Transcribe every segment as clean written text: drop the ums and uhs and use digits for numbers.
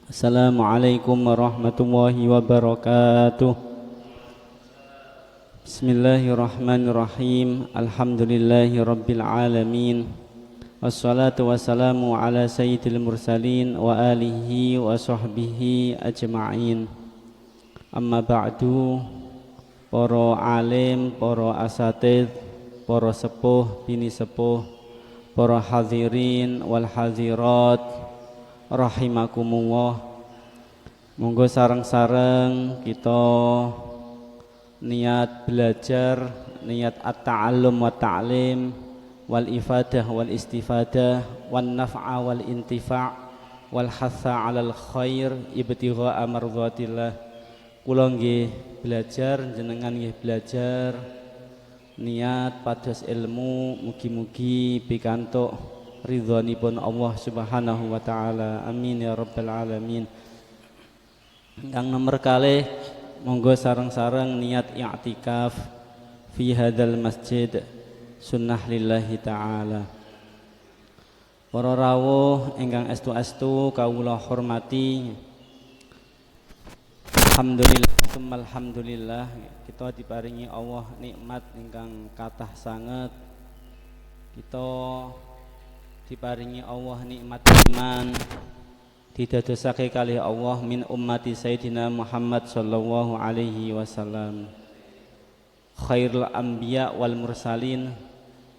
Assalamualaikum warahmatullahi wabarakatuh. Bismillahirrahmanirrahim. Alhamdulillahi rabbil alamin. Wassalatu wassalamu ala sayyidil mursalin wa alihi wa sahbihi ajma'in. Amma ba'du. Para alim, para asatidz, para sepuh, bini sepuh, para hadirin wal hadirat rahimakumullah. Monggo sareng-sareng kita niat belajar, niat at-ta'allum wa ta'lim wal ifadah wal istifadah wan naf'a wal intifa' wal hatha 'alal khair ibtigha'a mardhatillah. Kula nggih belajar, jenengan nggih belajar, niat pados ilmu, mugi-mugi pikantuk ridhonipun Allah Subhanahu wa taala. Amin ya rabbal alamin. Yang nomor kalih monggo sareng-sareng niat i'tikaf fi hadzal masjid sunnah lillahi taala. Para rawuh ingkang estu-estu kawula hormati, alhamdulillah kita diparingi Allah nikmat ingkang kathah sanget. Kita diparingi Allah nikmat iman, didadosake kalih Allah min ummati Sayyidina Muhammad sallallahu alaihi wasallam, khairul anbiya wal mursalin,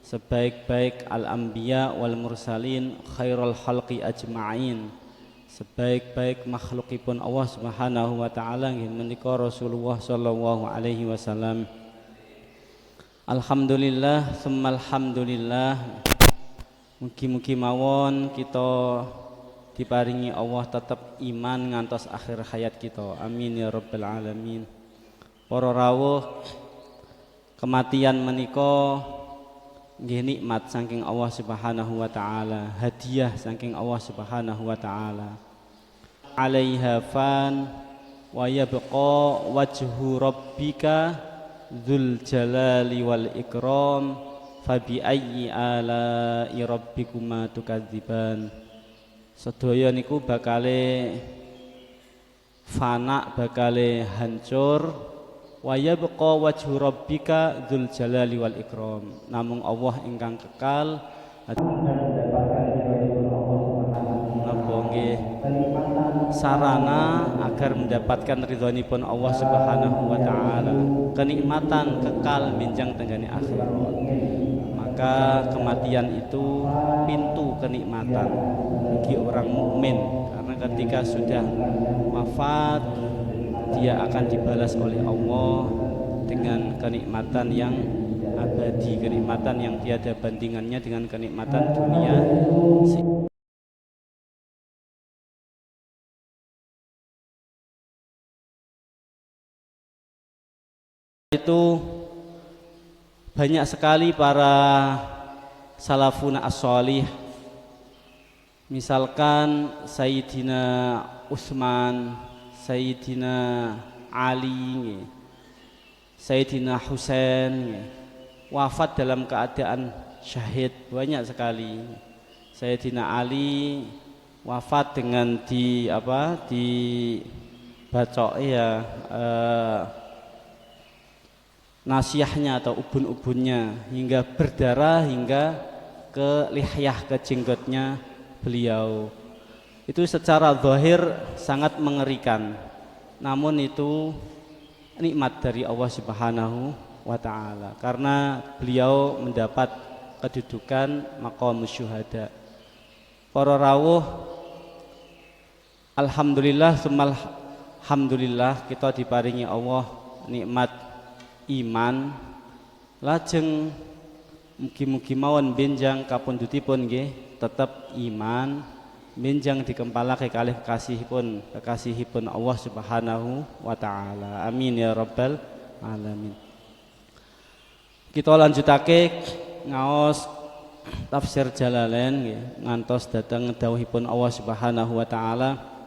sebaik-baik al anbiya wal mursalin, khairul khalqi ajma'in, sebaik-baik makhlukipun Allah Subhanahu wa taala nggih menika Rasulullah sallallahu alaihi wasallam. Alhamdulillah summa alhamdulillah. Mugi-mugi mawon kita diparingi Allah tetap iman ngantos akhir hayat kita. Amin ya rabbal alamin. Para rawuh, kematian menika nggih nikmat saking Allah Subhanahu wa taala, hadiah saking Allah Subhanahu wa taala. Alaiha fan wa yabqa wajhu rabbika dzul jalali wal ikram. Fabi ayyi ala'i rabbikuma tukadziban. Sedaya niku bakale fana, bakale hancur. Wa yabqa wajhu rabbika dzul jalali wal ikram. Namung Allah ingkang kekal. Napa nggih sarana agar mendapatkan ridhonipun Allah Subhanahu wa taala, kenikmatan kekal benjang tenggane akhirat. Maka kematian itu pintu kenikmatan bagi orang mukmin, karena ketika sudah wafat dia akan dibalas oleh Allah dengan kenikmatan yang abadi, kenikmatan yang tiada bandingannya dengan kenikmatan dunia. Itu banyak sekali para salafuna as-shalih, misalkan Sayyidina Utsman, Sayyidina Ali, Sayyidina Husain wafat dalam keadaan syahid, banyak sekali. Sayyidina Ali wafat dengan nasiahnya atau ubun-ubunnya hingga berdarah hingga ke lihyah, ke jenggotnya beliau. Itu secara zahir sangat mengerikan, namun itu nikmat dari Allah Subhanahu wa taala karena beliau mendapat kedudukan maqamus syuhada. Para rawuh, alhamdulillah summa alhamdulillah kita diparingi Allah nikmat iman, lajeng mugi-mugi mawon benjang kapundhutipun nggih tetap iman, benjang dikempalake kalih kekasihipun Allah Subhanahu wa taala. Amin ya rabbal alamin. Kita lanjutake ngaos tafsir Jalalain nggih ngantos dhateng dawuhipun Allah Subhanahu wa taala.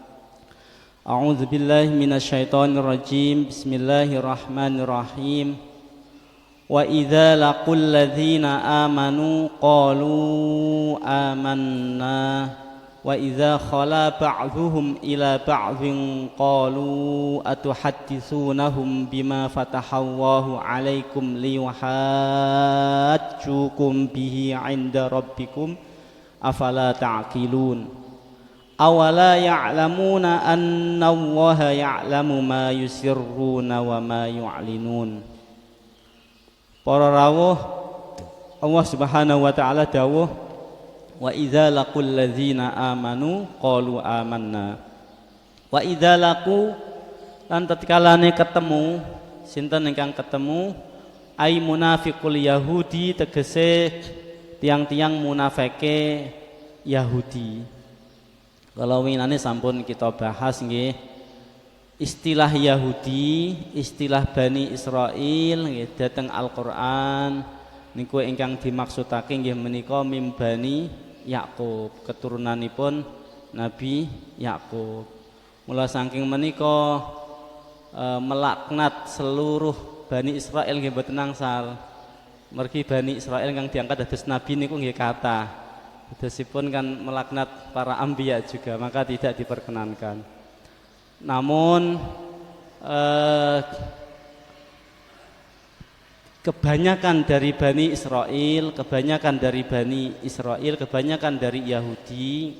A'udzu billahi minasyaitonir rajim. Bismillahirrahmanirrahim. Wa idza laqul ladzina amanu qalu amanna wa idza khala ba'dhuhum ila ba'dhin qalu atuhadditsunahum bima fatahallahu 'alaikum liyuhajjukum bihi 'inda rabbikum afala ta'qilun awala ya'lamuna anna Allaha ya'lamu ma yusirruna wa ma yu'linun. Para rawuh Allah Subhanahu wa taala dawuh wa idza laqul ladzina amanu qalu amanna. Wa idza laqu lan tatkalane ketemu sinten ingkang ketemu ai munafiqul yahudi tegese tiang-tiang munafike Yahudi. Kalau winane sampun kita bahas nggih istilah Yahudi, istilah Bani Israil nggih dhateng Al-Qur'an niku ingkang dimaksudake nggih menika mim Bani Yakub, keturunanipun Nabi Yakub. Mula saking menika melaknat seluruh Bani Israil nggih mboten angsal. Mergi Bani Israil kang diangkat dados nabi niku nggih kathah. Dadosipun kan melaknat para anbiya juga, maka tidak diperkenankan. Namun kebanyakan dari Bani Israil, kebanyakan dari Yahudi,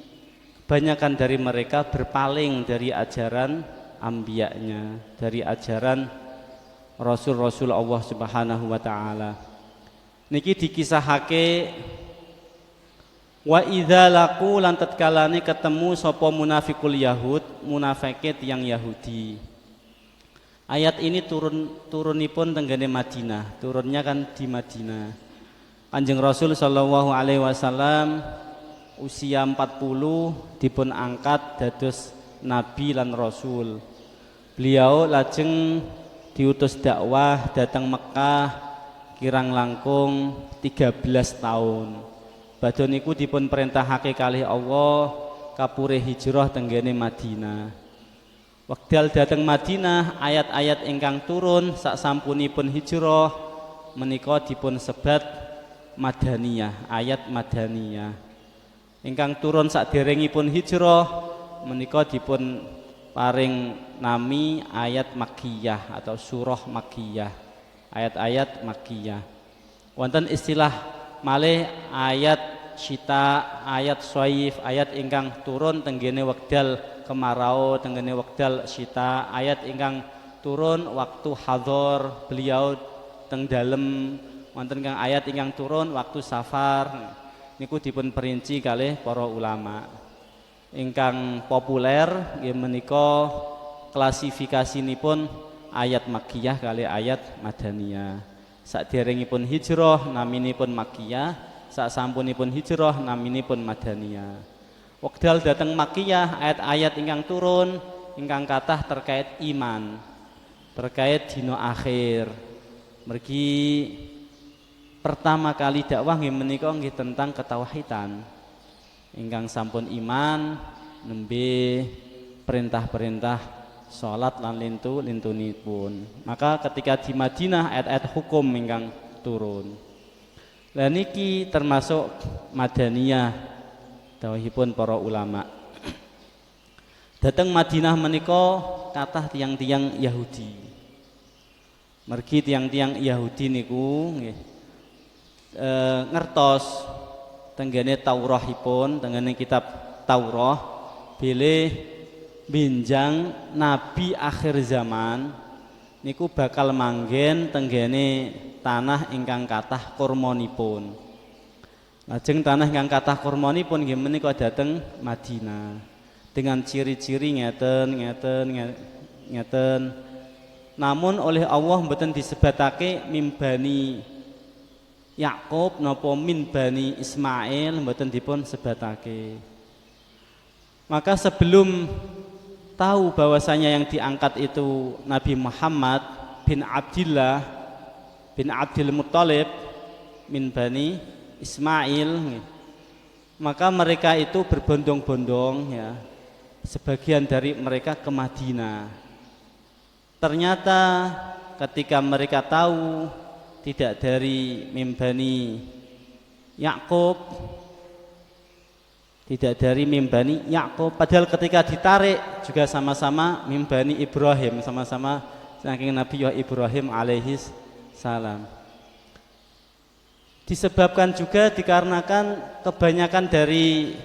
kebanyakan dari mereka berpaling dari ajaran anbiya'nya, dari ajaran Rasul-Rasul Allah Subhanahu wa taala. Niki dikisahake wa idza laqu lan tatkalane ketemu sapa munafiqul yahud, munafike tiyang Yahudi. Ayat ini turunipun tenggene Madinah, turunnya kan di Madinah. Kanjeng Rasul sallallahu alaihi wasallam usia 40 dipun angkat dados nabi lan rasul. Beliau lajeng diutus dakwah datang Mekah kirang langkung 13 tahun. Badhe niku dipun perintahake kalih Allah kapure hijrah tenggene Madinah. Wekdal dhateng Madinah ayat-ayat ingkang turun sak sampunipun hijrah menika dipun sebat Madaniyah, ayat Madaniyah. Ingkang turun saderengipun hijrah menika dipun paring nami ayat Makkiyah atau surah Makkiyah, ayat-ayat Makkiyah. Wonten istilah malih ayat syita, ayat shaif, ayat ingkang turun tenggene wekdal kemarau, tenggene wekdal syita, ayat ingkang turun waktu hadhar beliau teng dalem, wonten kang ayat ingkang turun waktu safar. Niku dipun perinci kalih para ulama. Ingkang populer nggih menika klasifikasipun ayat Makkiyah kalih ayat Madaniyah. Saderengipun hijrah naminipun Makkiyah, sak sampunipun hijrah naminipun Madaniyah. Wekdal dhateng Makkiyah ayat-ayat ingkang turun ingkang kathah terkait iman, terkait dina akhir. Mergi pertama kali dakwah nggih menika nggih tentang ketauhidan. Ingkang sampun iman nembe perintah-perintah salat lan lintunipun. Maka ketika di Madinah ayat-ayat hukum ingkang turun. Lah niki termasuk Madaniyah dawuhipun para ulama. Dateng Madinah menika kathah tiang-tiang Yahudi. Mergi tiang-tiang Yahudi niku nggih ngertos tenggene Taurahipun, tenggene kitab Taurah bilih binjang nabi akhir zaman niku bakal manggen tenggene tanah ingkang kathah kurmanipun. Lajeng tanah ingkang kathah kurmanipun nggih menika dhateng Madinah dengan ciri-ciri ngeten. Namun oleh Allah mboten disebatake mim Bani Yakub napa min Bani Ismail, mboten dipun sebatake. Maka sebelum tahu bahwasanya yang diangkat itu Nabi Muhammad bin Abdillah bin Abdul Muttalib min Bani Ismail, maka mereka itu berbondong-bondong ya, sebagian dari mereka ke Madinah. Ternyata ketika mereka tahu tidak dari Bani Yakub, tidak dari mimbani Yakub, padahal ketika ditarik juga sama-sama mimbani Ibrahim, sama-sama saking Nabi Ibrahim alaihi salam. Disebabkan juga dikarenakan kebanyakan dari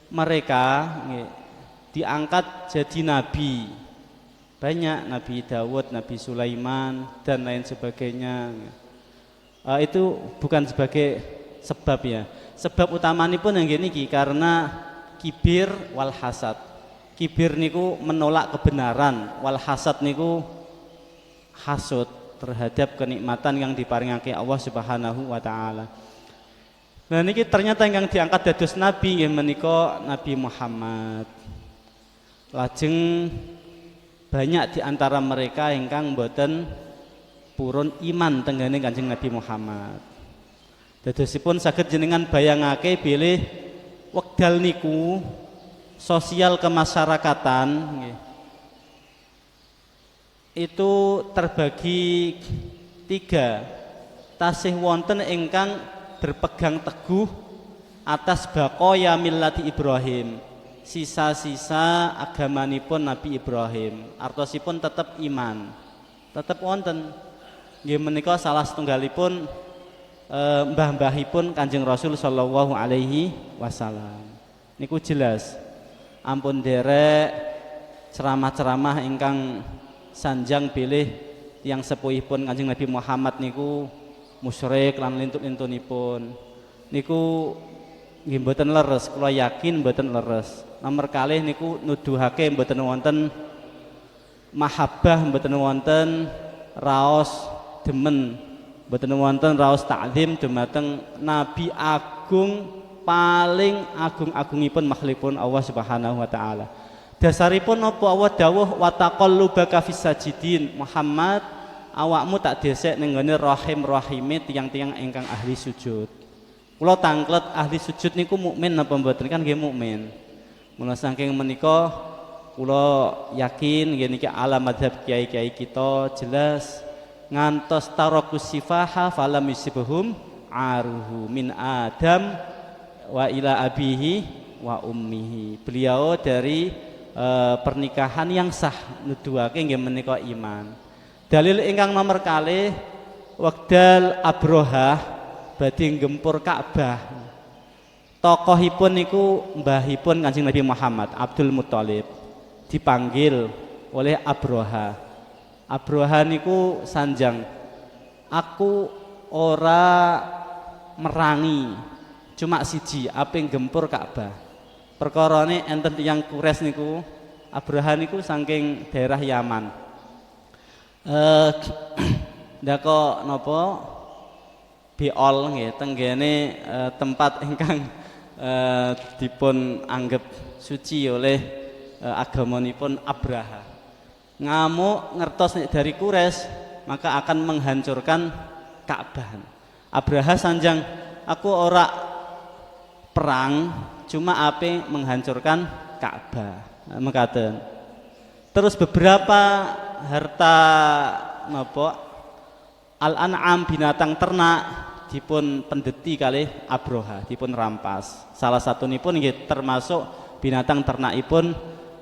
mereka diangkat jadi nabi, banyak Nabi Dawud, Nabi Sulaiman dan lain sebagainya. Itu bukan sebagai sebab ya. Sebab utama ini pun yang gini karena kibir wal hasad. Kibir niku menolak kebenaran, wal hasad niku hasud terhadap kenikmatan yang diparingake Allah Subhanahu wa taala. Nah niki ternyata yang diangkat dados nabi nggih menika Nabi Muhammad. Lajeng banyak di antara mereka ingkang mboten purun iman tenggane Kanjeng Nabi Muhammad. Dadosipun saged jenengan bayangake bilih wekdal niku sosial kemasyarakatan itu terbagi 3. Tasih wonten ingkang berpegang teguh atas baqaya millati Ibrahim, sisa-sisa agamanipun Nabi Ibrahim, artosipun tetap iman, tetap wonten. Nggih menika salah setunggalipun mbah-mbahipun Kanjeng Rasul sallallahu alaihi wasallam. Niku jelas. Ampun derek ceramah-ceramah ingkang sanjang bilih yang sepuhipun Kanjeng Nabi Muhammad niku musyrik lan lintun-lintunipun. Niku nggih mboten leres, kula yakin mboten leres. Nomor kalih niku nuduhake mboten wonten mahabbah, mboten wonten raos demen, mboten wonten raos ta'zim dumateng Nabi agung paling agung-agungipun makhlukipun Allah Subhanahu wa taala. Dasaripun napa Allah dawuh wa taqallubaka fis sajidin, Muhammad awakmu tak desek ning nggone rahim-rahime tiyang-tiyang ingkang ahli sujud. Kula tanglet ahli sujud niku mukmin napa mboten? Kan nggih mukmin. Mula saking menika kula yakin nggih niki ala madzhab kiai-kiai kita jelas ngantos tarakus sifaha falam yusibhum aruhu min Adam wa ila abihi wa ummihi. Beliau dari pernikahan yang sah nuduhake nggih menika iman. Dalil ingkang nomor kalih wekdal Abrohah badhe gempur Ka'bah. Tokohipun niku mbahipun Kanjeng Nabi Muhammad, Abdul Muthalib, dipanggil oleh Abrohah. Abrohah niku sanjang, aku ora merangi cuma siji ape gempur Ka'bah. Perkarane enten tiyang Quraisy niku, Abrohah niku saking daerah Yaman. Ndako napa biol nggih tenggene tempat ingkang dipun anggap suci oleh agamanipun Abraha. Ngamuk ngertos nek dari Quraisy maka akan menghancurkan Ka'bah. Abraha sanjang, aku ora perang cuma ape menghancurkan Ka'bah. Mekaten. Terus beberapa harta napa al-an'am binatang ternak dipun pendeti kalih Abroha, dipun rampas. Salah satunipun nggih termasuk binatang ternakipun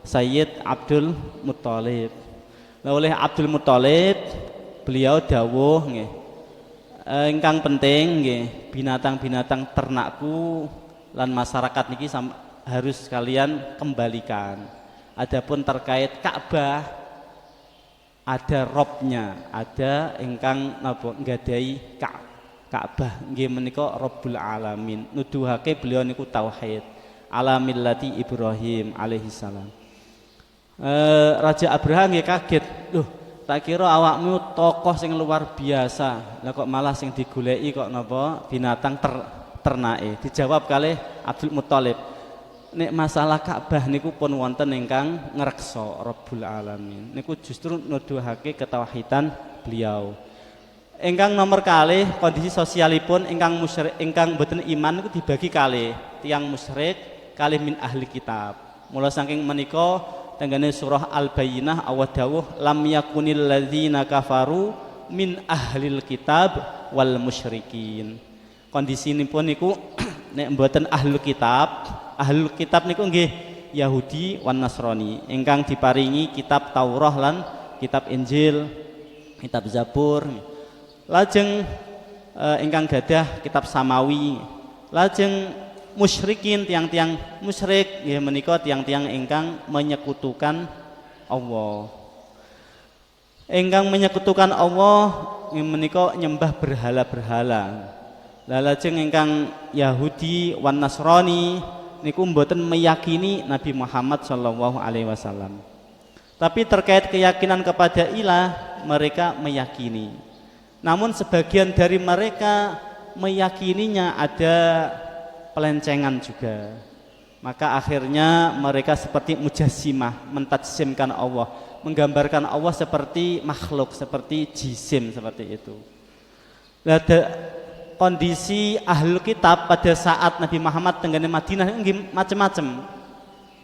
Sayyid Abdul Muthalib. Nah, oleh Abdul Muthalib beliau dawuh nggih ingkang penting nggih binatang-binatang ternakku lan masyarakat niki harus kalian kembalikan. Adapun terkait Ka'bah ada robnya, ada ingkang napa nggadahi Ka'bah nggih menika Rabbul Alamin. Nuduhake beliau niku tauhid ala millati Ibrahim alaihi salam. Raja Abraha nggih kaget, loh tak kira awakmu tokoh sing luar biasa, lah kok malah sing digoleki kok napa binatang ternake. Dijawab kalih Abdul Muthalib, nek masalah Ka'bah niku pun wonten ingkang ngreksa Rabbul Alamin. Niku justru nuduhake ketauhidan beliau. Ingkang nomor kalih kondisi sosialipun ingkang musyrik, ingkang boten iman niku dibagi kalih, tiyang musyrik kalih min ahli kitab. Mula saking menika tenggene surah Al-Bayyinah Allah dawuh lam yakunil ladzina kafaru min ahlil kitab wal musyrikin. Kondisinipun niku nek mboten ahli kitab Ahlul kitab niku nggih Yahudi wan Nasrani ingkang diparingi kitab Taurat lan kitab Injil, kitab Zabur. Lajeng ingkang gadah kitab Samawi. Lajeng musyrikin, tiang-tiang musyrik nggih menika tiang-tiang ingkang menyekutukan Allah. Ingkang menyekutukan Allah menika nyembah berhala-berhala. Lajeng ingkang Yahudi wan Nasrani niku mboten meyakini Nabi Muhammad sallallahu alaihi wasallam. Tapi terkait keyakinan kepada ilah mereka meyakini. Namun sebagian dari mereka meyakininya ada pelencengan juga. Maka akhirnya mereka seperti mujassimah, mentajsimkan Allah, menggambarkan Allah seperti makhluk, seperti jisim, seperti itu. Ada kondisi ahlul kitab pada saat Nabi Muhammad tenggene Madinah macam-macam.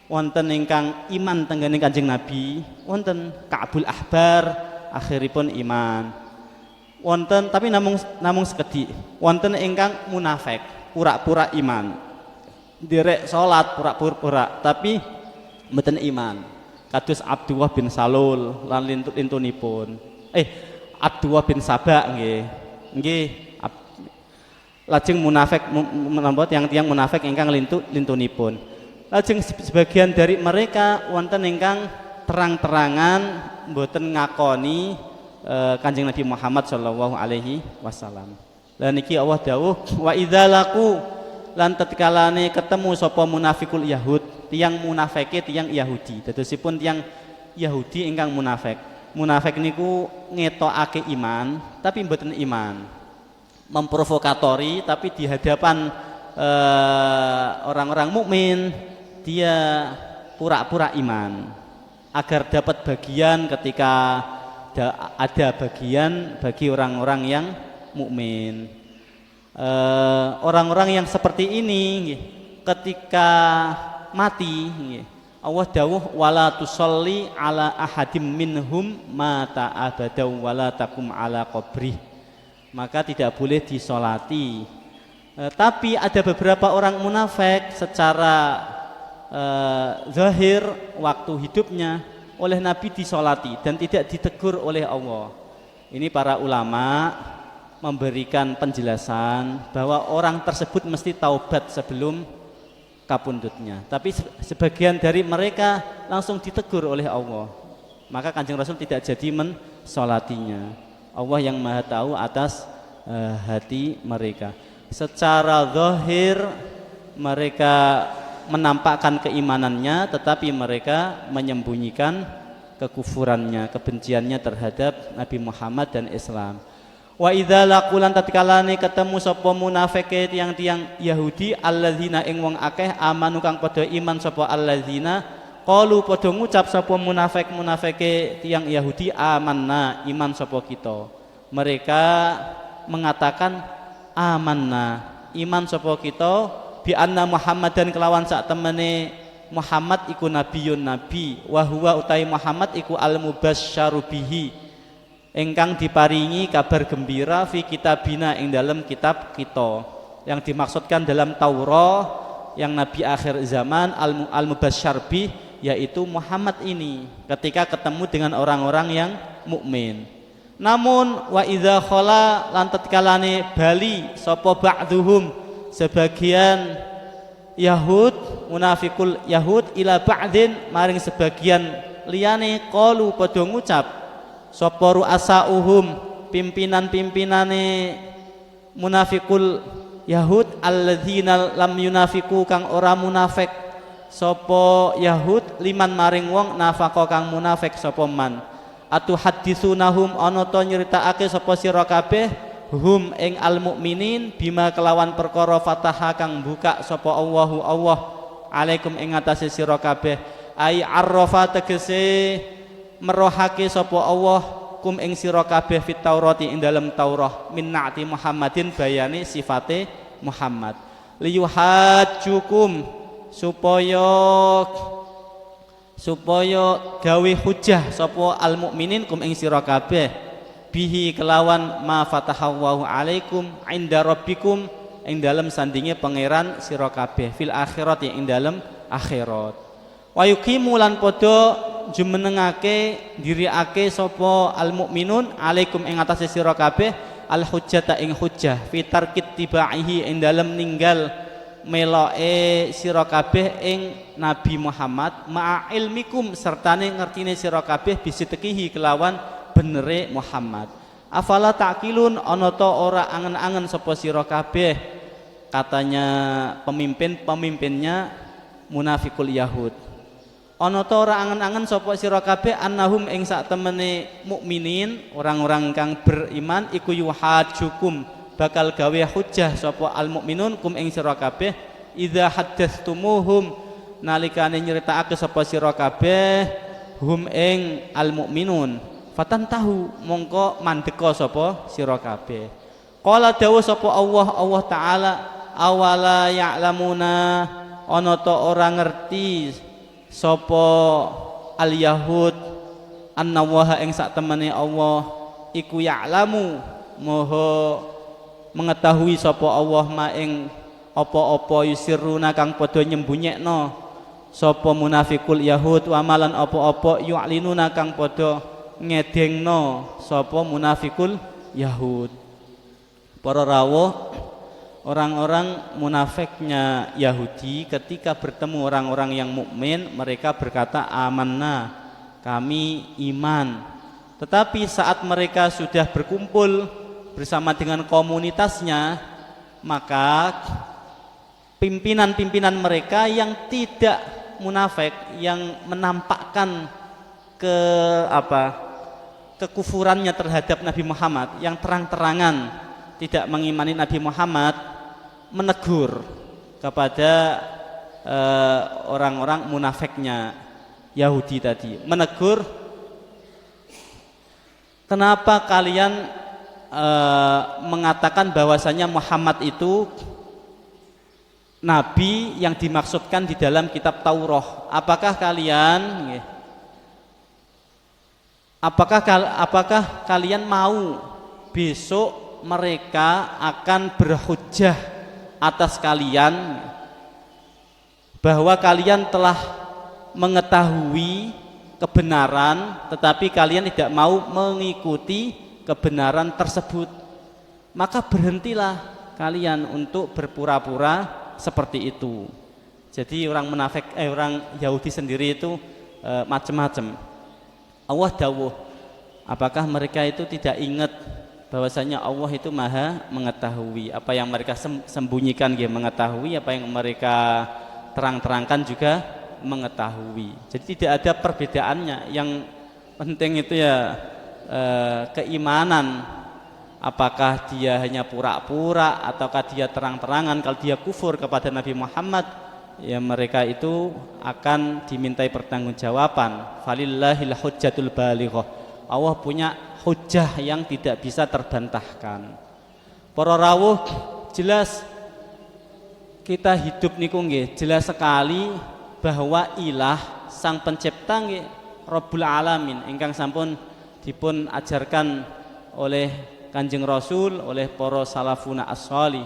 Wonten ingkang iman tenggene Kanjeng Nabi, wonten Ka'bul Ahbar akhiripun iman. Wonten tapi namung sekedhik. Wonten ingkang munafik, pura-pura iman, derek salat pura-pura tapi mboten iman, kados Abdullah bin Salul lan lintunipun Abdullah bin Sabah nggih lajeng munafik menapa tiang-tiang munafik ingkang lintunipun. Lajeng sebagian dari mereka wonten ingkang terang-terangan mboten ngakoni Kanjeng Nabi Muhammad sallallahu alaihi wasallam. Lan niki Allah dawuh wa idzalaku lan tatkalane ketemu sapa munafikul Yahud, tiang munafike tiang Yahudi. Dadosipun tiang Yahudi ingkang munafik. Munafik niku ngetokake iman tapi mboten iman. Memprovokatori tapi di hadapan orang-orang mukmin dia pura-pura iman agar dapat bagian ketika ada bagian bagi orang-orang yang mukmin. Orang-orang yang seperti ini ketika mati Allah dawuh wala tusolli ala ahadim minhum mata abada wala takum ala qabrih, maka tidak boleh disolati. Tapi ada beberapa orang munafik secara zahir waktu hidupnya oleh Nabi disolati dan tidak ditegur oleh Allah. Ini para ulama memberikan penjelasan bahwa orang tersebut mesti taubat sebelum kapundutnya. Tapi sebagian dari mereka langsung ditegur oleh Allah. Maka Kanjeng Rasul tidak jadi mensolatinya. Allah yang Maha tahu atas hati mereka. Secara zahir mereka menampakkan keimanannya, tetapi mereka menyembunyikan kekufurannya, kebenciannya terhadap Nabi Muhammad dan Islam. Wa idza laqulan tatkalane ketemu sapa munafike tiang-tiang Yahudi alladzina ing wong akeh amanu kang padha iman sapa alladzina qalu padha ngucap sapa munafike tiang Yahudi amanna iman sapa kita. Mereka mengatakan amanna iman sapa kita bi anna Muhammadan kelawan sak temene Muhammad iku nabiyun nabi wa huwa utai Muhammad iku al mubasysyaru bihi engkang diparingi kabar gembira fi kitabina ing dalam kitab kita. Yang dimaksudkan dalam Taurat yang nabi akhir zaman al mubassyar bih yaitu Muhammad ini ketika ketemu dengan orang-orang yang mukmin. Namun wa idza khala lan tatkalane bali sapa ba'dhum sebagian Yahud munafikul Yahud ila ba'din maring sebagian liyane qalu padha ngucap sapa ru'asauhum pimpinan-pimpinane munafikul Yahud alladzina lam yunafiku kang ora munafik sapa Yahud liman maring wong nafaqo kang munafik sapa man atu hadisunahum ana ta nyritakake sapa sira kabeh hum ing al mukminin bima kelawan perkara fataha kang buka sapa Allahu Allah alaikum ing atase sira kabeh ai arrafa tegese merohake sapa Allah kum ing sira kabeh fit Taurati ing dalam Taurah min na'ti Muhammadin bayane sifate Muhammad liyuhajjukum supaya gawe hujah sapa al mukminin kum ing sira kabeh bihi kelawan ma fatahallahu alaikum inda rabbikum ing dalem sandinge pangeran sira kabeh fil akhirat ing dalem akhirat. Wa yuqimu lan padha jumenengake ndiriake sapa al mukminun alaikum ing atase sira kabeh al hujjata ing hujjah fi tarkit tibaihi ing dalem ninggal meloke sira kabeh ing Nabi Muhammad ma'a ilmikum sertane ngertine sira kabeh bisitekihi kelawan benere Muhammad. Afala ta'qilun ana ta ora angen-angen sapa sira kabeh, katanya pemimpinnya munafikul Yahud. Ana ta ora angen-angen sapa sira kabeh annahum ing sak temene mukminin orang-orang kang beriman iku yuhajukum bakal gawe hujjah sapa al mukminun kum ing sira kabeh idza haddatstumuhum nalikane nyritakake sapa sira kabeh hum ing al mukminun fatan tahu mongko mandeka sapa sira kabeh. Qala dawu sapa Allah taala awala ya'lamuna ana ta ora ngerti sapa al yahud annallaha ing sak temene Allah iku ya'lamu moho mengetahui sapa Allah ma ing apa-apa yusiruna kang padha nyembunyekno sapa munafikul yahud wa malan apa-apa yu'linuna kang padha ngedengno sapa munafikul yahud. Para rawuh, orang-orang munafiknya Yahudi ketika bertemu orang-orang yang mukmin mereka berkata amanna, kami iman. Tetapi saat mereka sudah berkumpul bersama dengan komunitasnya, maka pimpinan-pimpinan mereka yang tidak munafik, yang menampakkan kekufurannya terhadap Nabi Muhammad, yang terang-terangan tidak mengimani Nabi Muhammad, menegur kepada orang-orang munafiknya Yahudi tadi, menegur, kenapa kalian mengatakan bahwasanya Muhammad itu nabi yang dimaksudkan di dalam kitab Taurat? Apakah kalian mau besok mereka akan berhujjah atas kalian bahwa kalian telah mengetahui kebenaran tetapi kalian tidak mau mengikuti kebenaran tersebut? Maka berhentilah kalian untuk berpura-pura seperti itu. Jadi orang Yahudi sendiri itu macam-macam. Allah dawuh, apakah mereka itu tidak ingat bahwasanya Allah itu maha mengetahui? Apa yang mereka sembunyikan dia mengetahui, apa yang mereka terang-terangkan juga mengetahui. Jadi tidak ada perbedaannya. Yang penting itu ya keimanan, apakah dia hanya pura-pura ataukah dia terang-terangan. Kalau dia kufur kepada Nabi Muhammad, ya mereka itu akan dimintai pertanggungjawaban. Falillahil hujjatul balighah. Allah punya hujjah yang tidak bisa terbantahkan. Para rawuh, jelas kita hidup niku nggih jelas sekali bahwa ilah sang pencipta nggih Rabbul Alamin ingkang sampun dipun ajarkan oleh Kanjeng Rasul, oleh para salafuna as-shalih.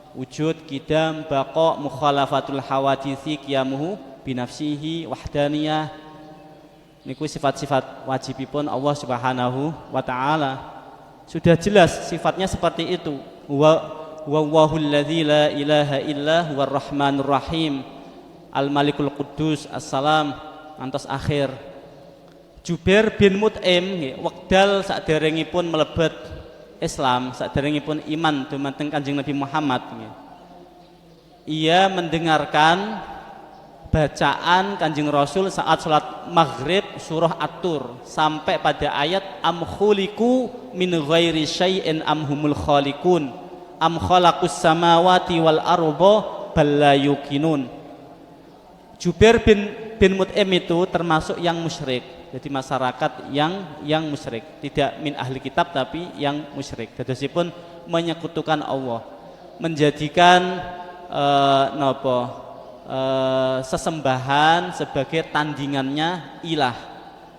Wujud, qidam, baqa, mukhalafatul hawaditsi, qiyamuhu binafsihi, wahdaniyah. Niku sifat-sifat wajibipun Allah Subhanahu wa taala. Sudah jelas sifatnya seperti itu. Wallahul ladzi la ilaha illa huwar rahmanur rahim. Al-Malikul Quddus Assalam antos akhir. Jubair bin Mut'im wekdal saderengipun mlebet Islam, saderengipun iman dumateng Kanjeng Nabi Muhammad, ia mendengarkan bacaan Kanjeng Rasul saat sholat maghrib surah At-Tur sampai pada ayat am khuliqu min ghairi syai'in am humul khaliqun am khalaqus samawati wal arda bal la yuqinun. Jubair bin Mut'im itu termasuk yang musyrik. Jadi masyarakat yang musyrik, tidak min ahli kitab tapi yang musyrik. Dadosipun menyekutukan Allah, menjadikan sesembahan sebagai tandingannya ilah.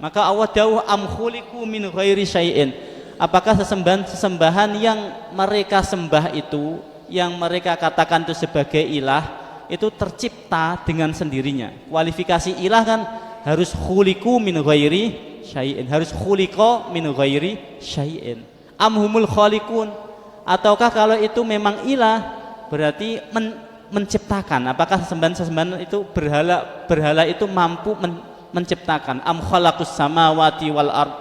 Maka Allah dawuh am khuliqu min ghairi syai'in. Apakah sesembahan yang mereka sembah itu yang mereka katakan itu sebagai ilah itu tercipta dengan sendirinya. Kualifikasi ilah kan harus khuliqu min ghairi syai'in, harus khuliqa min ghairi syai'in. Amhumul khaliqun, ataukah kalau itu memang ilah berarti menciptakan? Apakah sesembahan itu berhala itu mampu menciptakan? Am khalaqus samawati wal ard,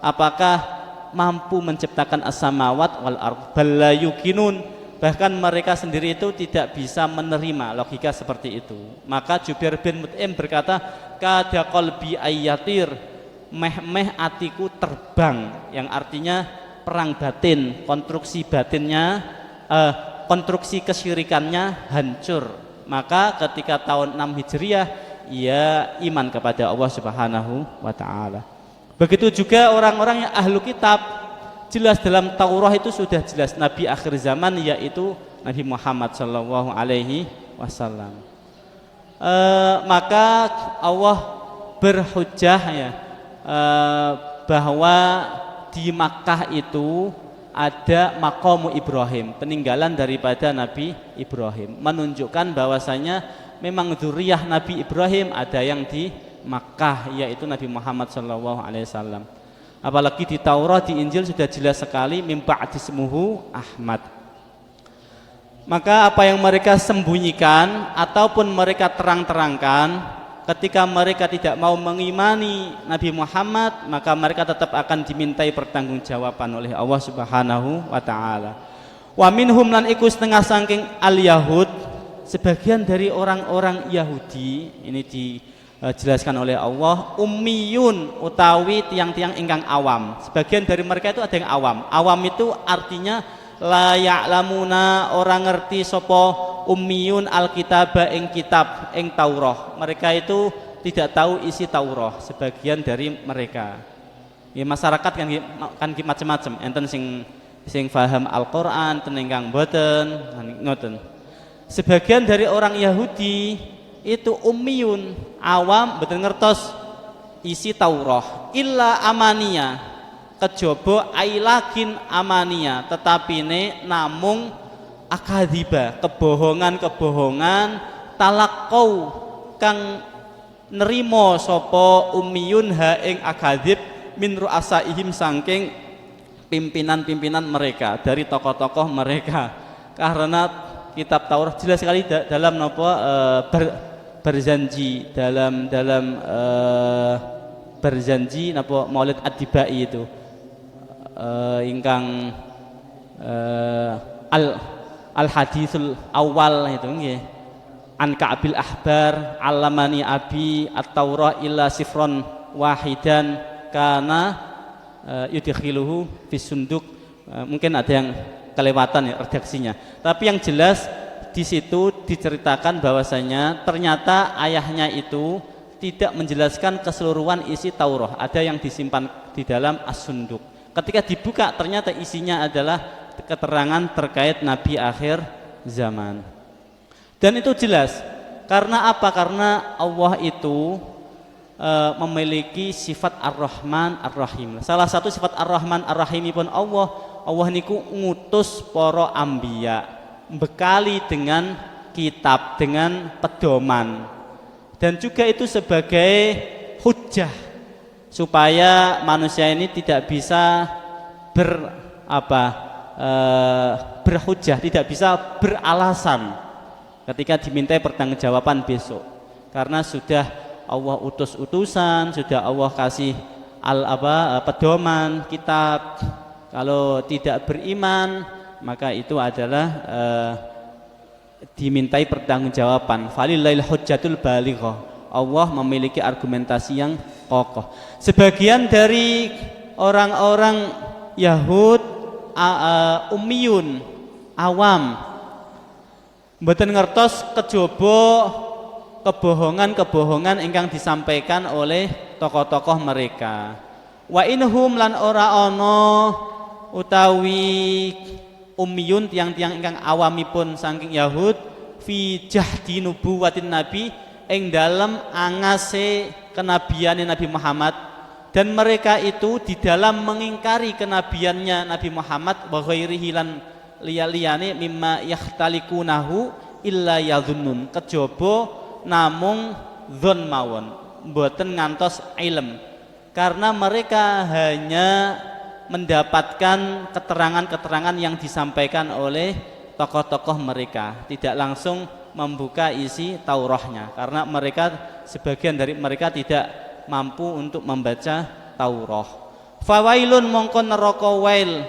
apakah mampu menciptakan as-samawat wal ard? Bal la yuqinun, bahkan mereka sendiri itu tidak bisa menerima logika seperti itu. Maka Jubair bin Mut'im berkata, kada qalbi ayyatir, meh atiku terbang, yang artinya perang batin, konstruksi batinnya, konstruksi kesyirikannya hancur. Maka ketika tahun 6 Hijriah ia iman kepada Allah Subhanahu wa taala. Begitu juga orang-orang yang ahlu kitab, jelas dalam Taurat itu sudah jelas Nabi akhir zaman yaitu Nabi Muhammad sallallahu alaihi wasallam. Maka Allah berhujjah ya, bahwa di Makkah itu ada maqamu Ibrahim, peninggalan daripada Nabi Ibrahim, menunjukkan bahwasanya memang dzurriyyah Nabi Ibrahim ada yang di Makkah, yaitu Nabi Muhammad sallallahu alaihi wasallam. Apalagi di Taurat, di Injil sudah jelas sekali mim ba'dismuhu Ahmad. Maka apa yang mereka sembunyikan ataupun mereka terang-terangkan, ketika mereka tidak mau mengimani Nabi Muhammad, maka mereka tetap akan dimintai pertanggungjawaban oleh Allah Subhanahu wa taala. Wa minhum lan iku setengah saking al-yahud, sebagian dari orang-orang Yahudi, ini dijelaskan oleh Allah, ummiyun utawi tiang-tiang ingkang awam. Sebagian dari mereka itu ada yang awam. Awam itu artinya la ya'lamuna, orang ngerti sapa ummiyun alkitaba ing kitab ing Taurah. Mereka itu tidak tahu isi Taurah, sebagian dari mereka. Ya, masyarakat kan macam-macam, enten sing paham Al-Qur'an, enten ingkang boten, ngoten. Sebagian dari orang Yahudi itu ummiyun, awam, betul ngertos isi Taurah, illa amania, kejaba ailakin amania, tetapi ne namung akadziba, kebohongan-kebohongan, talakau kang nerimo sapa ummiyun ha ing akadzib min ru'asaihim saking pimpinan-pimpinan mereka, dari tokoh-tokoh mereka. Karena kitab Taurat jelas sekali dalam berjanji, dalam berjanji napa Maulid Ad-Dibai itu ingkang al hadisul awal itu nggih, an Ka'bil Ahbar alamani abi at-Taurah illa sifron wahidan kana yudkhiluhu fis sunduk. Mungkin ada yang kelewatan ya redaksinya, tapi yang jelas di situ diceritakan bahwasanya ternyata ayahnya itu tidak menjelaskan keseluruhan isi Taurah, ada yang disimpan di dalam as-sunduk. Ketika dibuka ternyata isinya adalah keterangan terkait Nabi akhir zaman. Dan itu jelas karena apa? Karena Allah itu memiliki sifat Ar-Rahman Ar-Rahim. Salah satu sifat Ar-Rahman Ar-Rahimipun Allah niku ngutus para anbiya, bekali dengan kitab, dengan pedoman, dan juga itu sebagai hujjah supaya manusia ini tidak bisa berhujjah, tidak bisa beralasan ketika dimintai pertanggungjawaban besok, karena sudah Allah utus utusan, sudah Allah kasih pedoman kitab. Kalau tidak beriman maka itu adalah dimintai pertanggungjawaban. Falillahil hujjatul balighah. Allah memiliki argumentasi yang kokoh. Sebagian dari orang-orang Yahud ummiyun, awam, mboten ngertos kejaba kebohongan-kebohongan ingkang disampaikan oleh tokoh-tokoh mereka. Wa inhum lan ora ana utawi ummiyun, tiang-tiang ingkang awamipun saking Yahud, fi jahdi nubuwatin nabi, ing dalam angase kenabiane Nabi Muhammad, dan mereka itu di dalam mengingkari kenabiannya Nabi Muhammad, wa ghairihi lan liya-liyane mimma yakhtalikunahu illa yadhunnun, kejaba namung dzon mawon, mboten ngantos ilm, karena mereka hanya mendapatkan keterangan-keterangan yang disampaikan oleh tokoh-tokoh mereka, tidak langsung membuka isi Taurahnya, karena mereka, sebagian dari mereka tidak mampu untuk membaca Taurah. Fawailun mongko neraka wail,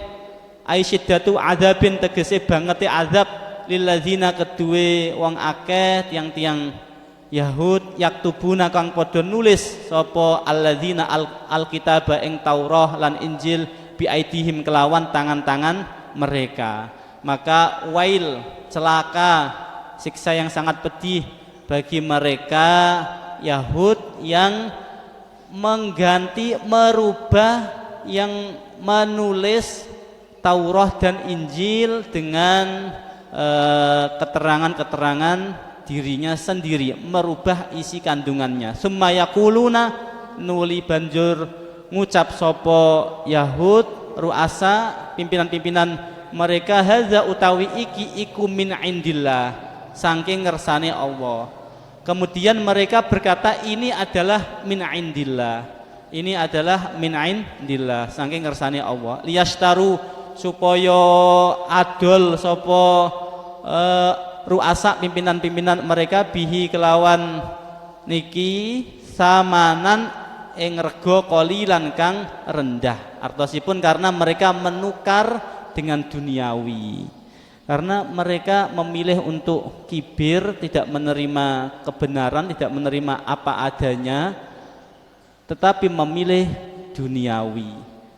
ai syiddatu adzabin tegese bangete azab, lilladzina kedue wong akeh tiang-tiang Yahud yaktubuna kang padha nulis sapa alladzina alkitaba ing Taurah lan Injil biaidihim kelawan tangan-tangan mereka. Maka wail, celaka, siksa yang sangat pedih bagi mereka Yahud yang mengganti, merubah, yang menulis Taurah dan Injil dengan keterangan-keterangan dirinya sendiri, merubah isi kandungannya. Summa yaquluna, nuli banjur ngucap sopo Yahud ruasa, pimpinan-pimpinan mereka, hadza utawi iki iku min indillah, saking ngersane Allah. Kemudian mereka berkata ini adalah min indillah, ini adalah min indillah, saking ngersane Allah. Liyashtaru, supaya adol sopo ruasa, pimpinan-pimpinan mereka, bihi kelawan niki samanan ing rego qalilan kang rendah. Artosipun karena mereka menukar dengan duniawi, karena mereka memilih untuk kibir, tidak menerima kebenaran, tidak menerima apa adanya, tetapi memilih duniawi,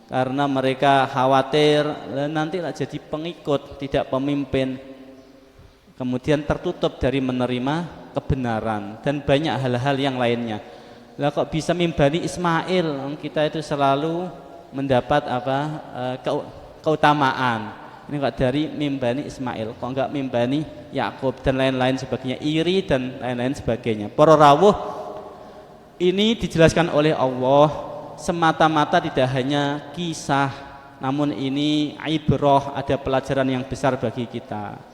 karena mereka khawatir nanti jadi pengikut, tidak pemimpin, kemudian tertutup dari menerima kebenaran dan banyak hal-hal yang lainnya. Lah kok bisa mimbani Ismail, kita itu selalu mendapat keutamaan. Ini kok dari mimbani Ismail, kok enggak mimbani Yakub dan lain-lain sebagainya, iri dan lain-lain sebagainya. Para rawuh, ini dijelaskan oleh Allah semata-mata tidak hanya kisah, namun ini ibrah, ada pelajaran yang besar bagi kita.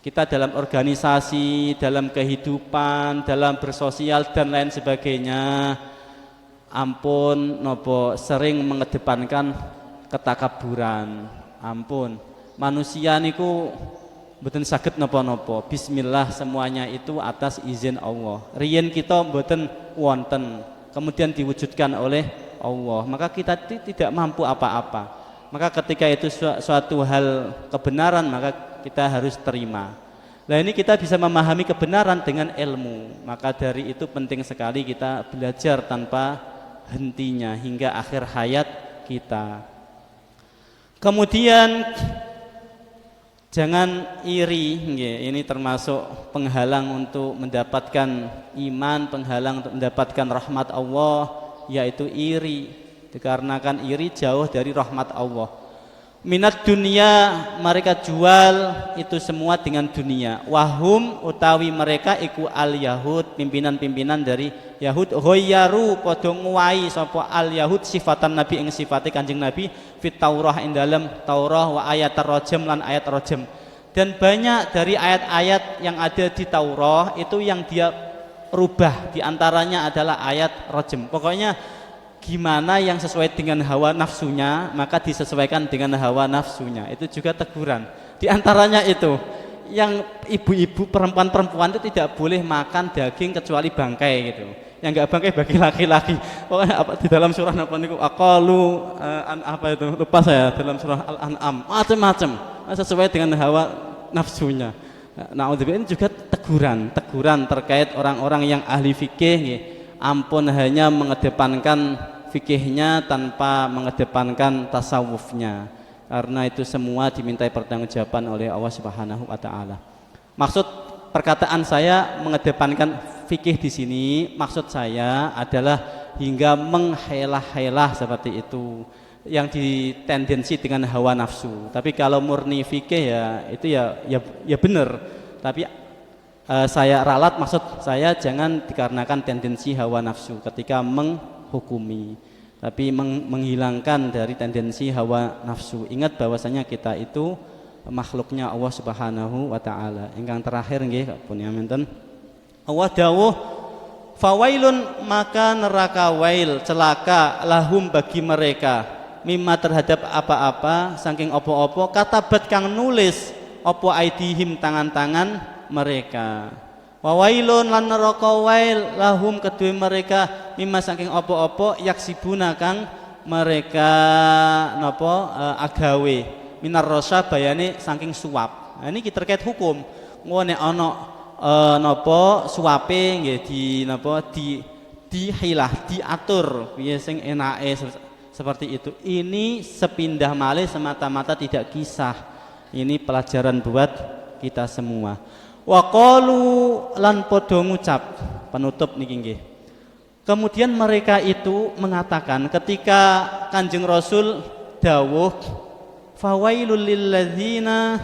Kita dalam organisasi, dalam kehidupan, dalam bersosial dan lain sebagainya, ampun nopo sering mengedepankan ketakaburan. Ampun, manusia niku mboten saged napa-napa. Bismillah, semuanya itu atas izin Allah. Riyen kita mboten wonten, kemudian diwujudkan oleh Allah, maka kita tidak mampu apa-apa. Maka ketika itu suatu hal kebenaran, maka kita harus terima. Nah, ini kita bisa memahami kebenaran dengan ilmu. Maka dari itu penting sekali kita belajar tanpa hentinya hingga akhir hayat kita. Kemudian jangan iri, ini termasuk penghalang untuk mendapatkan iman, penghalang untuk mendapatkan rahmat Allah, yaitu iri. Dikarenakan iri jauh dari rahmat Allah. Minat dunia, mereka jual itu semua dengan dunia. Wahum utawi mereka iku al Yahud, pimpinan-pimpinan dari Yahud, hoyaru padha nguwai sapa al Yahud sifatan Nabi ing sifate Kanjeng Nabi fit Taurah ing dalem Taurah wa ayat rajam lan ayat rajam. Dan banyak dari ayat-ayat yang ada di Taurah itu yang dia rubah, di antaranya adalah ayat rajam. Pokoknya gimana yang sesuai dengan hawa nafsunya, maka disesuaikan dengan hawa nafsunya. Itu juga teguran. Di antaranya itu, yang ibu-ibu, perempuan-perempuan itu tidak boleh makan daging kecuali bangkai gitu. Yang enggak bangkai bagi laki-laki. Pokoknya apa di dalam surah apa niku aqalu apa itu lupa saya, dalam surah Al-An'am. Macam-macam sesuai dengan hawa nafsunya. Naudzubillah, ini juga teguran terkait orang-orang yang ahli fikih nggih. Ampun hanya mengedepankan fikihnya tanpa mengedepankan tasawufnya, karena itu semua dimintai pertanggungjawaban oleh Allah Subhanahu wa taala. Maksud perkataan saya mengedepankan fikih di sini, maksud saya adalah hingga menghelah-helah seperti itu, yang ditendensi dengan hawa nafsu. Tapi kalau murni fikih ya itu ya benar. Tapi saya ralat, maksud saya jangan dikarenakan tendensi hawa nafsu ketika menghukumi, tapi menghilangkan dari tendensi hawa nafsu. Ingat bahwasanya kita itu makhluknya Allah Subhanahu wa taala. Ingkang terakhir nggih punyaminten Allah dawuh fawailun, maka neraka wail, celaka, lahum bagi mereka, mimma terhadap apa-apa saking opo-opo katabat kang nulis opo aidihim tangan-tangan mereka. Wawailun lan neraka wail lahum kedue mereka mimma saking opo-opo yaksibuna kang mereka napa agawe minar rasa bayane saking suap. Nah, ini terkait hukum. Ngene ana napa suape nggih di napa dihilah diatur piye sing enake seperti itu. Ini sepindah malih semata-mata tidak kisah. Ini pelajaran buat kita semua. Wa qalu lan padha ngucap penutup niki nggih. Kemudian mereka itu mengatakan ketika Kanjeng Rasul dawuh fawailul lilladzina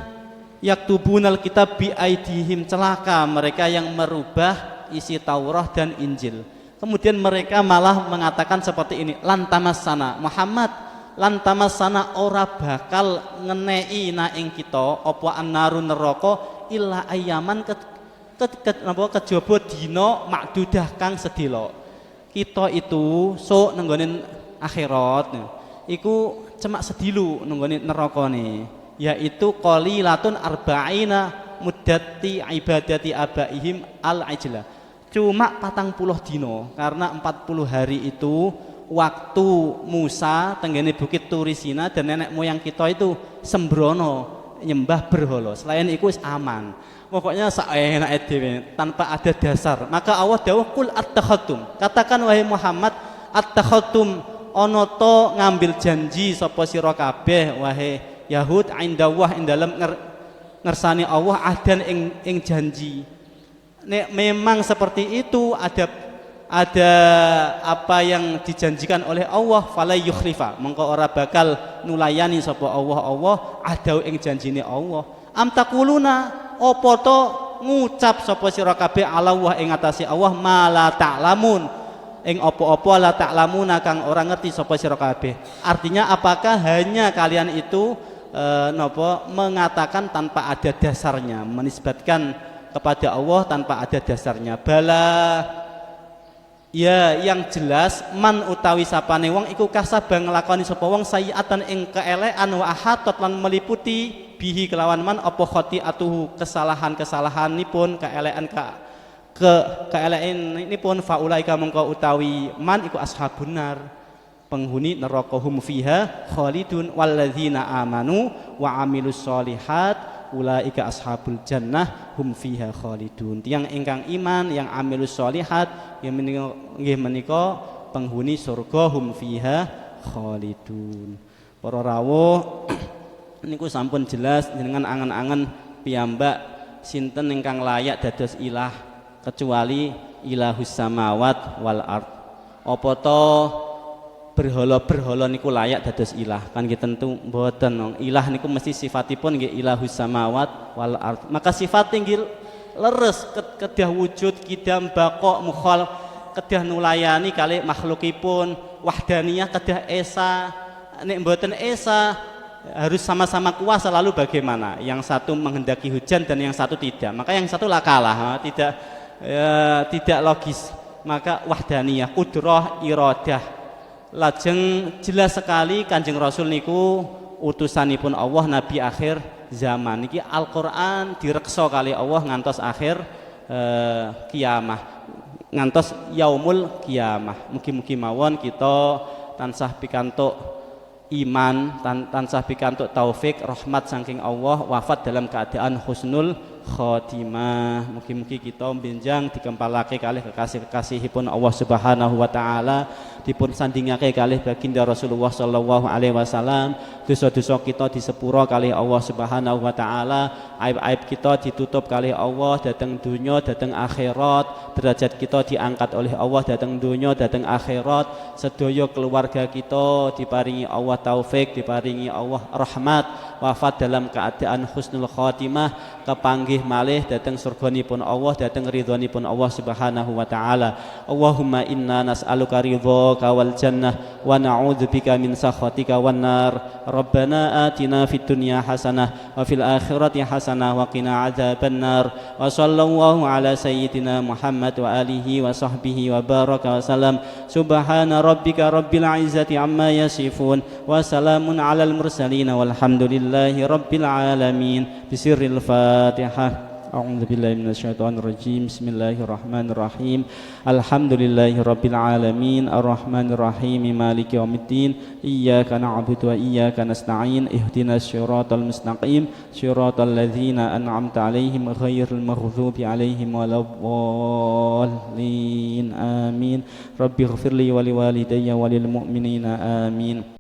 yaktubunal kitab bi aidihim, celaka mereka yang merubah isi Taurat dan Injil. Kemudian mereka malah mengatakan seperti ini, lantamassana Muhammad, lantamassana ora bakal ngenei na ing kita apa annaru neraka illa ayaman kejaba dina makdudah kang sedelo. Kita itu sok nenggone akhirat iku cemak sedilu nenggone nerakane, yaitu qalilatun arba'ina muddati ibadati abaihim al-ajla. Cuma 40 dino, karena 40 hari itu waktu Musa tenggene bukit Turisina dan nenek moyang kita itu sembrono nyembah berhala. Selain itu aman. Pokoknya saenake dhewe tanpa ada dasar. Maka Allah dawuh kul attakhatum. Katakan wahai Muhammad, attakhatum ana to ngambil janji sapa sira kabeh wahai Yahud indallah ing dalem ngersani Allah adan ing janji. Nek memang seperti itu ada apa yang dijanjikan oleh Allah fala yukhlifa, mengko ora bakal nulayani sapa Allah adau ing janjine Allah. Am taquluna apa to ngucap sapa sira kabeh ala wa ing atase Allah mala ta'lamun, ing apa-apa la ta'lamuna kang ora ngerti sapa sira kabeh. Artinya apakah hanya kalian itu mengatakan tanpa ada dasarnya, menisbatkan kepada Allah tanpa ada dasarnya? Bala, ya yang jelas man utawi sapane wong iku kasaba nglakoni sapa wong sayiatan ing keelekan wa ahatot lan meliputi bihi kelawan man apa khati'atuhu kesalahan-kesalahanipun keelekan keelekanipun faulaika mengko utawi man iku ashabun nar, penghuni neraka hum fiha khalidun walladzina amanu wa amilus solihat ulaika ashabul jannah hum fiha khalidun. Tiang ingkang iman yang amilus solihat yang menika penghuni surga hum fiha khalidun. Para rawuh niku sampun jelas dengan angen-angen piyambak sinten ingkang layak dados ilah kecuali ilahus samawat wal ard. Apa to berhala-berhala niku layak dados ilah? Kan nggih tentu mboten. Ilah niku mesti sifatipun nggih ilahus samawat wal ard. Maka sifat nggih leres kedah wujud kidam baqa mukhal, kedah nulayani kalih makhlukipun, wahdaniyah kedah esa. Nek mboten esa harus sama-sama kuasa, lalu bagaimana? Yang satu menghendaki hujan dan yang satu tidak. Maka yang satu lah kalah, tidak logis. Maka wahdaniyah, qudrah, iradah. Lajeng jelas sekali Kanjeng Rasul niku utusanipun Allah nabi akhir zaman. Niki Al-Qur'an direksa kali Allah ngantos akhir kiamah, ngantos yaumul kiamah. Mugi-mugi mawon kita tansah pikantuk iman, tansah pikantuk taufik rahmat saking Allah, wafat dalam keadaan husnul khotimah. Mugi-mugi kita benjang dikempalake kalih kekasih-kekasihipun Allah Subhanahu wa taala, dipun sandingake kalih baginda Rasulullah sallallahu alaihi wasallam. Dosa-dosa kita disepuro kalih Allah Subhanahu wa taala, aib-aib kita ditutup kalih Allah dhateng dunya dhateng akhirat, derajat kita diangkat oleh Allah dhateng dunya dhateng akhirat, sedaya keluarga kita diparingi Allah taufik, diparingi Allah rahmat, wafat dalam keadaan husnul khotimah, kepanggih panggih malih dhateng surganipun Allah, dhateng ridhonipun Allah Subhanahu wa taala. Allahumma inna nas'aluka ridhaka wal jannah wa na'udzubika min sakhatika wan nar. Rabbana atina fid dunya hasanah wa fil akhirati hasanah wa qina adzabannar. Wa sallallahu ala sayyidina Muhammad wa alihi wa sahbihi wa baraka wa salam. Subhana rabbika rabbil izzati amma yasifun wa salamun alal mursalin walhamdulillahi rabbil alamin. Bisirril Fatihah. A'udzu billahi minasyaitonir rajim. Bismillahirrahmanirrahim. Alhamdulillahi rabbil alamin arrahmanir rahim maliki yaumiddin. Iyyaka na'budu wa iyyaka nasta'in. Ihdinas siratal mustaqim siratal ladzina an'amta 'alaihim ghairil maghdubi 'alaihim waladdallin. Amin. Rabbighfirli wa liwalidayya walil mu'minina. Amin.